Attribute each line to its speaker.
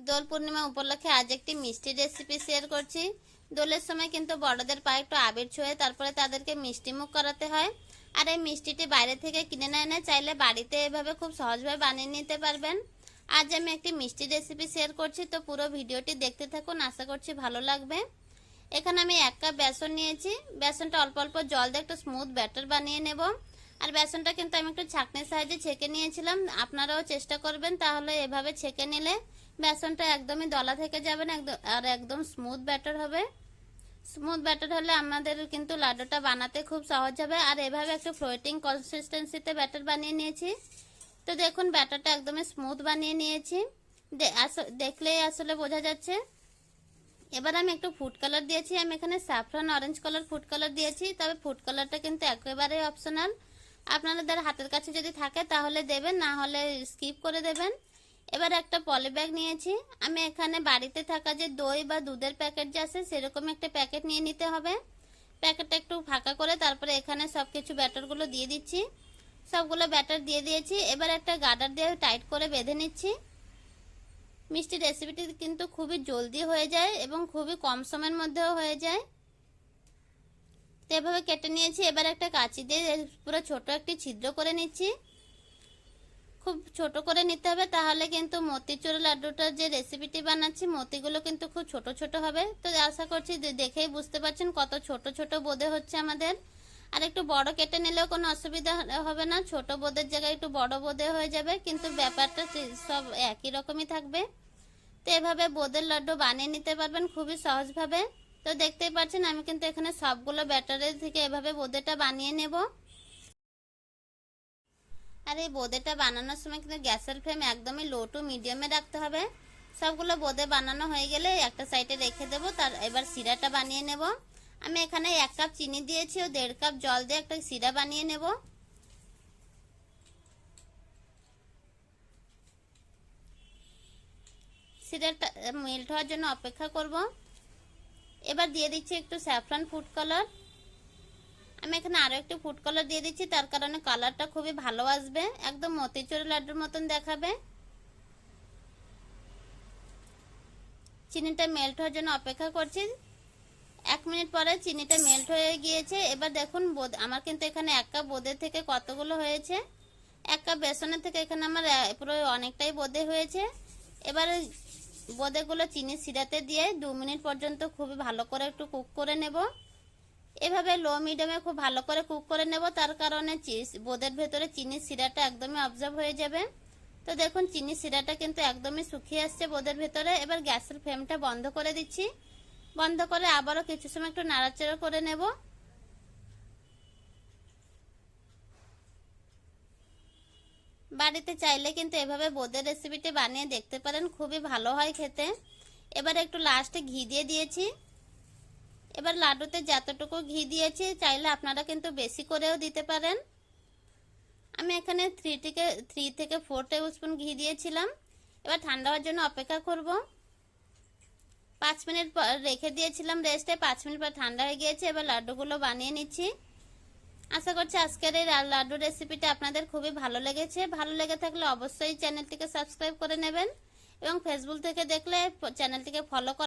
Speaker 1: দোল পূর্ণিমা উপলক্ষে আজ একটি মিষ্টি রেসিপি শেয়ার করছি। দোলের সময় কিন্তু বড়দের পায়ে একটু আবির ছুঁয়ে তারপরে তাদেরকে মিষ্টি মুখ করাতে হয়। আর এই মিষ্টিটি বাইরে থেকে কিনে না এনে চাইলে বাড়িতে এভাবে খুব সহজভাবে বানিয়ে নিতে পারবেন। আজ আমি একটি মিষ্টি রেসিপি শেয়ার করছি, তো পুরো ভিডিওটি দেখতে থাকুন, আশা করছি ভালো লাগবে। এখানে আমি 1 কাপ বেসন নিয়েছি। বেসনটা অল্প অল্প জল দিয়ে একটু স্মুথ ব্যাটার বানিয়ে নেব। আর বেসনটা কিন্তু আমি একটু ছাঁকনির সাহায্যে ছেঁকে নিয়েছিলাম, আপনারাও চেষ্টা করবেন তাহলে এভাবে ছেঁকে নিলে বেসনটা একদমই দলা থেকে যাবে না, একদম স্মুথ ব্যাটার হবে। স্মুথ ব্যাটার হলে আমাদের কিন্তু লাড্ডুটা বানাতে খুব সহজ হবে। আর এভাবে একটু ফ্লোটিং কনসিস্টেন্সিতে ব্যাটার বানিয়ে নিয়েছি। তো দেখুন ব্যাটারটা একদমই স্মুথ বানিয়ে নিয়েছি, দেখলেই আসলে বোঝা যাচ্ছে। এবার আমি একটু ফুড কালার দিয়েছি, আমি এখানে saffron orange colour food colour দিয়েছি, তবে ফুড কালারটা কিন্তু একেবারেই অপশনাল। আপনাদের হাতের কাছে যদি থাকে তাহলে দেবেন, না হলে স্কিপ করে দেবেন। এবার একটা পলি ব্যাগ নিয়েছি, আমি এখানে বাড়িতে থাকা যে দই বা দুধের প্যাকেট যে আছে সেরকম একটা প্যাকেট নিয়ে নিতে হবে। প্যাকেটটা একটু ফাঁকা করে তারপরে এখানে সবকিছু ব্যাটারগুলো দিয়ে দিচ্ছি। সবগুলো ব্যাটার দিয়ে দিয়েছি। এবার একটা গার্ডার দিয়ে টাইট করে বেঁধে নিচ্ছি। মিষ্টি রেসিপিটি কিন্তু খুবই জলদি হয়ে যায় এবং খুবই কম সময়ের মধ্যেও হয়ে যায়। তো এভাবে কেটে নিয়েছি। এবার একটা কাঁচি দিয়ে পুরো ছোট একটি ছিদ্র করে নিচ্ছি। খুব ছোট করে নিতে হবে, তাহলে কিন্তু মতিচুর লাড্ডুটার যে রেসিপিটি বানাচ্ছি মতিগুলো কিন্তু খুব ছোট ছোট হবে। তো আশা করছি দেখেই বুঝতে পারছেন কত ছোট ছোট বোঁদে হচ্ছে আমাদের। আর একটু বড় কেটে নিলেও কোনো অসুবিধা হবে না, ছোট বোঁদের জায়গায় একটু বড় বোঁদে হয়ে যাবে, কিন্তু ব্যাপারটা সব একই রকমই থাকবে। তো এভাবে বোঁদের লাড্ডু বানিয়ে নিতে পারবেন খুবই সহজভাবে। তো দেখতেই পাচ্ছেন আমি কিন্তু এখানে সবগুলো ব্যাটারের থেকে এভাবে বোঁদেটা বানিয়ে নেব। আর এই বোঁদেটা বানানোর সময় কিন্তু গ্যাসের ফ্লেম একদমই লো টু মিডিয়ামে রাখতে হবে। সবগুলো বোঁদে বানানো হয়ে গেলে একটা সাইডে রেখে দেব। তার এবার সিরাটা বানিয়ে নেব। আমি এখানে 1 কাপ চিনি দিয়েছি ও 1.5 কাপ জল দিয়ে একটা সিরা বানিয়ে নেব। সিরাটা মেল্ট হওয়ার জন্য অপেক্ষা করব। এবার দিয়ে দিচ্ছি একটু স্যাফরন ফুড কালার। আমি এখানে আরো একটু ফুড কালার দিয়ে দিচ্ছি, তার কারণে কালারটা খুবই ভালো আসবে, একদম মতিচুর লাড্ডুর মতন দেখাবে। চিনিটা মেল্ট হওয়ার জন্য অপেক্ষা করছি। 1 মিনিট পরে চিনিটা মেল্ট হয়ে গিয়েছে। এবার দেখুন আমার কিন্তু এখানে 1 কাপ বোঁদের থেকে কতগুলো হয়েছে। 1 কাপ বেসনের থেকে এখানে আমার পুরো অনেকটাই বোঁদে হয়েছে। এবার বোঁদেগুলো চিনির সিরাতে দিয়ে 2 মিনিট পর্যন্ত খুবই ভালো করে একটু কুক করে নেব। এভাবে লো মিডিয়ামে খুব ভালো করে কুক করে নেব, তার কারণে বোঁদের ভেতরে চিনির সিরাটা একদমই অবজর্ব হয়ে যাবে। তো দেখুন চিনির সিরাটা কিন্তু একদমই শুকিয়ে আসছে বোঁদের ভেতরে। এবার গ্যাসের ফ্লেমটা বন্ধ করে দিচ্ছি। বন্ধ করে আবারও কিছু সময় একটু নাড়াচাড়া করে নেব। বাড়িতে চাইলে কিন্তু এভাবে বোঁদের রেসিপিটি বানিয়ে দেখতে পারেন, খুবই ভালো হয় খেতে। এবার একটু লাস্টে ঘি দিয়ে দিয়েছি। এবার লাড্ডুতে যতটুকু ঘি দিয়েছি চাইলে আপনারা কিন্তু বেশি করেও দিতে পারেন। আমি এখানে 3 থেকে 4 টেবিল স্পুন ঘি দিয়েছিলাম। এবার ঠান্ডা হওয়ার জন্য অপেক্ষা করব। 5 মিনিট রেখে দিয়েছিলাম রেস্টে, 5 মিনিট পর ঠান্ডা হয়ে গিয়েছে। এবার লাড্ডুগুলো বানিয়ে নিচ্ছি। আশা করছি আজকের এই লাড্ডু রেসিপিটা আপনাদের খুবই ভালো লেগেছে। ভালো লেগে থাকলে অবশ্যই চ্যানেলটিকে সাবস্ক্রাইব করে নেবেন এবং ফেসবুক থেকে দেখলে চ্যানেলটিকে ফলো